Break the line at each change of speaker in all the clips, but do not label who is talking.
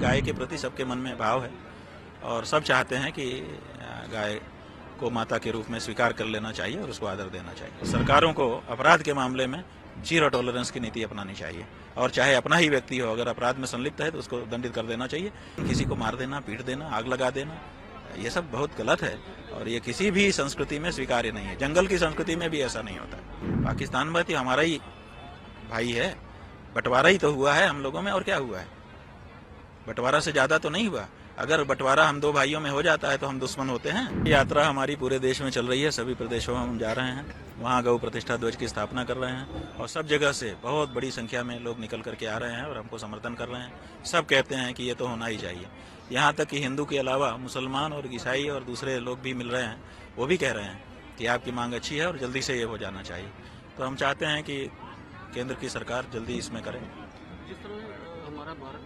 गाय के प्रति सबके मन में भाव है और सब चाहते हैं कि गाय को माता के रूप में स्वीकार कर लेना चाहिए और उसको आदर देना चाहिए। सरकारों को अपराध के मामले में जीरो टॉलरेंस की नीति अपनानी चाहिए और चाहे अपना ही व्यक्ति हो, अगर अपराध में संलिप्त है तो उसको दंडित कर देना चाहिए। किसी को मार देना, पीट देना, आग लगा देना, ये सब बहुत गलत है और ये किसी भी संस्कृति में स्वीकार्य नहीं है। जंगल की संस्कृति में भी ऐसा नहीं होता। पाकिस्तान में तो हमारा ही भाई है, बंटवारा ही तो हुआ है हम लोगों में, और क्या हुआ है? बंटवारा से ज्यादा तो नहीं हुआ। अगर बंटवारा हम दो भाइयों में हो जाता है तो हम दुश्मन होते हैं। यात्रा हमारी पूरे देश में चल रही है, सभी प्रदेशों में हम जा रहे हैं, वहाँ गौ प्रतिष्ठा ध्वज की स्थापना कर रहे हैं और सब जगह से बहुत बड़ी संख्या में लोग निकल करके आ रहे हैं और हमको समर्थन कर रहे हैं। सब कहते हैं कि ये तो होना ही चाहिए। यहाँ तक कि हिंदू के अलावा मुसलमान और ईसाई और दूसरे लोग भी मिल रहे हैं, वो भी कह रहे हैं कि आपकी मांग अच्छी है और जल्दी से ये हो जाना चाहिए। तो हम चाहते हैं कि केंद्र की सरकार जल्दी इसमें करे।
जिस तरह हमारा भारत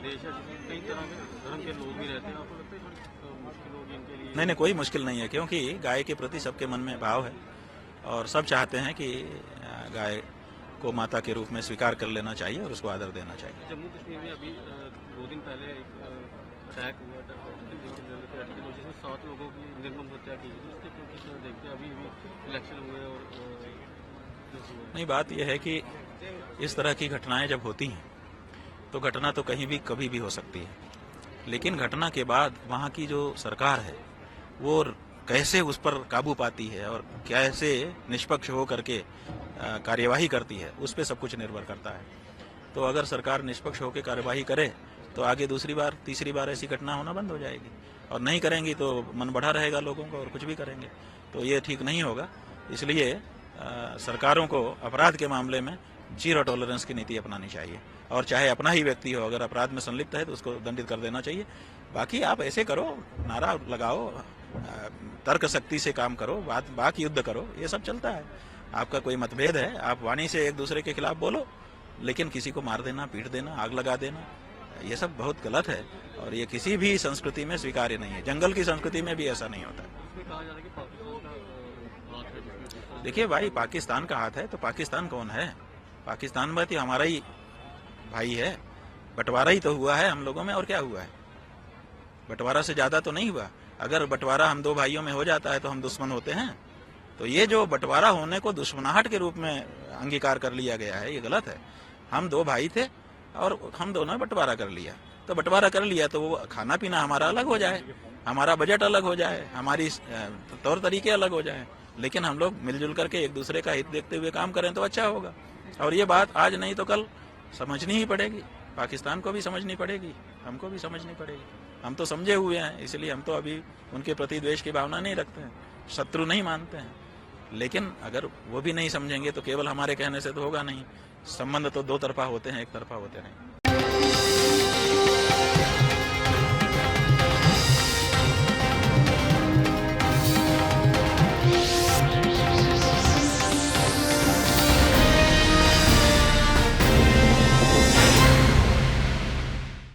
देश है, कई तरह के धर्म के लोग भी रहते हैं, आपको लगता है थोड़ी मुश्किल होगी इनके लिए?
नहीं, कोई मुश्किल नहीं है, क्योंकि गाय के प्रति सबके मन में भाव है और सब चाहते हैं कि गाय को माता के रूप में स्वीकार कर लेना चाहिए और उसको आदर देना चाहिए।
जम्मू कश्मीर में अभी 2 दिन पहले एक अटैक हुआ था जिसमें 7 लोगों की निर्मम हत्या की गई। उसके किस तरह देखते हैं? अभी इलेक्शन हुए और
नहीं, बात यह है कि इस तरह की घटनाएं जब होती हैं तो घटना तो कहीं भी कभी भी हो सकती है, लेकिन घटना के बाद वहाँ की जो सरकार है वो कैसे उस पर काबू पाती है और कैसे निष्पक्ष हो करके कार्यवाही करती है, उस पर सब कुछ निर्भर करता है। तो अगर सरकार निष्पक्ष होकर कार्यवाही करे तो आगे दूसरी बार तीसरी बार ऐसी घटना होना बंद हो जाएगी, और नहीं करेंगी तो मन बढ़ा रहेगा लोगों का और कुछ भी करेंगे, तो ये ठीक नहीं होगा। इसलिए सरकारों को अपराध के मामले में जीरो टॉलरेंस की नीति अपनानी चाहिए और चाहे अपना ही व्यक्ति हो, अगर अपराध में संलिप्त है तो उसको दंडित कर देना चाहिए। बाकी आप ऐसे करो, नारा लगाओ, तर्क शक्ति से काम करो, बात युद्ध करो, ये सब चलता है। आपका कोई मतभेद है, आप वाणी से एक दूसरे के खिलाफ बोलो, लेकिन किसी को मार देना, पीट देना, आग लगा देना, ये सब बहुत गलत है और ये किसी भी संस्कृति में स्वीकार्य नहीं है। जंगल की संस्कृति में भी ऐसा नहीं होता। देखिए भाई, पाकिस्तान का हाथ है तो पाकिस्तान कौन है? पाकिस्तान में तो हमारा ही भाई है, बंटवारा ही तो हुआ है हम लोगों में, और क्या हुआ है? बंटवारा से ज्यादा तो नहीं हुआ। अगर बंटवारा हम दो भाइयों में हो जाता है तो हम दुश्मन होते हैं। तो ये जो बंटवारा होने को दुश्मनाहट के रूप में अंगीकार कर लिया गया है, ये गलत है। हम दो भाई थे और हम दोनों ने बंटवारा कर लिया, तो बंटवारा कर लिया तो वो खाना पीना हमारा अलग हो जाए, हमारा बजट अलग हो जाए, हमारी तौर तरीके अलग हो जाए, लेकिन हम लोग मिलजुल करके एक दूसरे का हित देखते हुए काम करें तो अच्छा होगा। और ये बात आज नहीं तो कल समझनी ही पड़ेगी, पाकिस्तान को भी समझनी पड़ेगी, हमको भी समझनी पड़ेगी। हम तो समझे हुए हैं, इसलिए हम तो अभी उनके प्रति द्वेष की भावना नहीं रखते हैं, शत्रु नहीं मानते हैं। लेकिन अगर वो भी नहीं समझेंगे तो केवल हमारे कहने से तो होगा नहीं। संबंध तो दो तरफा होते हैं, एक तरफा होते नहीं।